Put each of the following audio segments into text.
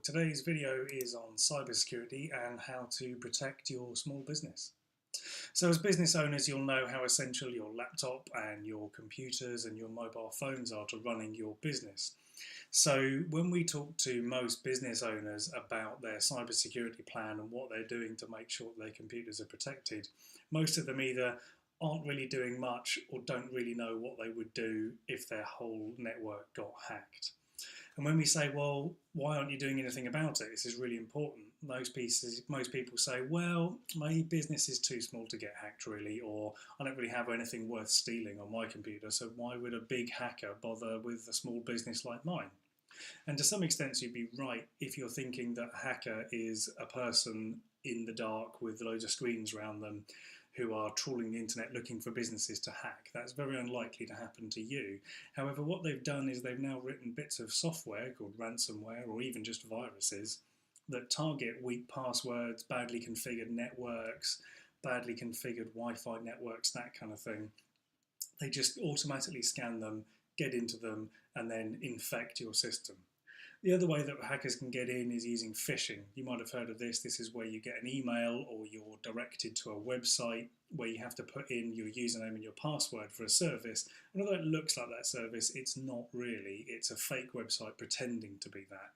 Today's video is on cybersecurity and how to protect your small business. So as business owners, you'll know how essential your laptop and your computers and your mobile phones are to running your business. So when we talk to most business owners about their cybersecurity plan and what they're doing to make sure their computers are protected, most of them either aren't really doing much or don't really know what they would do if their whole network got hacked. And when we say, well, why aren't you doing anything about it? This is really important. Most people say, well, my business is too small to get hacked really, or I don't really have anything worth stealing on my computer, so why would a big hacker bother with a small business like mine? And to some extent you'd be right if you're thinking that a hacker is a person in the dark with loads of screens around them who are trawling the internet looking for businesses to hack. That's very unlikely to happen to you. However, what they've done is they've now written bits of software called ransomware or even just viruses that target weak passwords, badly configured networks, badly configured Wi-Fi networks, that kind of thing. They just automatically scan them, get into them, and then infect your system. The other way that hackers can get in is using phishing. You might have heard of this. This is where you get an email or you're directed to a website where you have to put in your username and your password for a service. And although it looks like that service, it's not really. It's a fake website pretending to be that.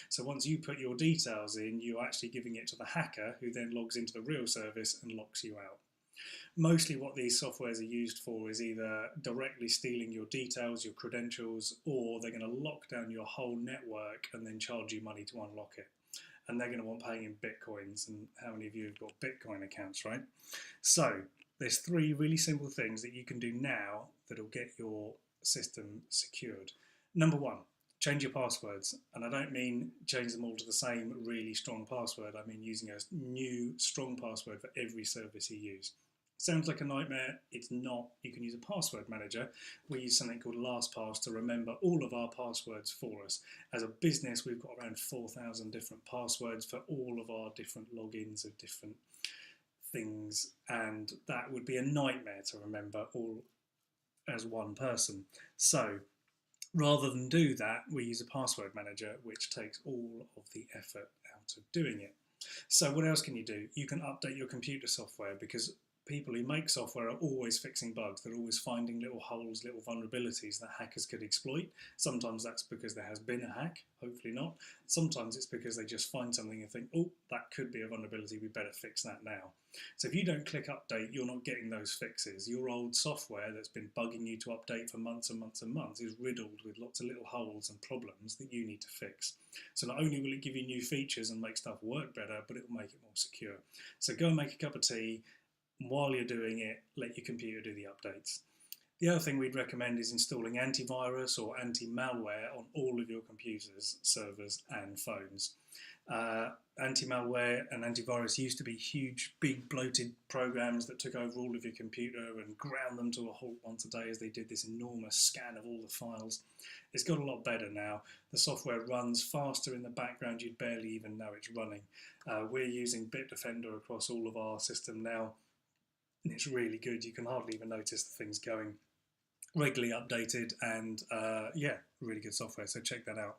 So once you put your details in, you're actually giving it to the hacker who then logs into the real service and locks you out. Mostly what these softwares are used for is either directly stealing your details, your credentials, or they're going to lock down your whole network and then charge you money to unlock it. And they're going to want paying in bitcoins. And how many of you have got Bitcoin accounts, right? So there's three really simple things that you can do now that'll get your system secured. Number one, change your passwords. And I don't mean change them all to the same really strong password. I mean using a new strong password for every service you use. Sounds like a nightmare. It's not. You can use a password manager. We use something called LastPass to remember all of our passwords for us. As a business, we've got around 4,000 different passwords for all of our different logins of different things, and that would be a nightmare to remember all as one person. So rather than do that, we use a password manager, which takes all of the effort out of doing it. So what else can you do? You can update your computer software, because people who make software are always fixing bugs. They're always finding little holes, little vulnerabilities that hackers could exploit. Sometimes that's because there has been a hack, hopefully not. Sometimes it's because they just find something and think, oh, that could be a vulnerability, we better fix that now. So if you don't click update, you're not getting those fixes. Your old software that's been bugging you to update for months and months and months is riddled with lots of little holes and problems that you need to fix. So not only will it give you new features and make stuff work better, but it will make it more secure. So go and make a cup of tea. While you're doing it, let your computer do the updates. The other thing we'd recommend is installing antivirus or anti-malware on all of your computers, servers and phones. Anti-malware and antivirus used to be huge, big, bloated programs that took over all of your computer and ground them to a halt once a day as they did this enormous scan of all the files. It's got a lot better now. The software runs faster in the background, you'd barely even know it's running. We're using Bitdefender across all of our system now. And it's really good. You can hardly even notice the things going. Regularly updated, and yeah, really good software, so check that out.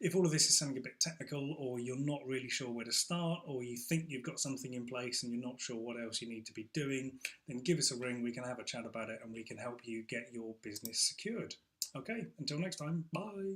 If all of this is something a bit technical, or you're not really sure where to start, or you think you've got something in place and you're not sure what else you need to be doing, then give us a ring. We can have a chat about it and we can help you get your business secured. Okay, until next time, bye.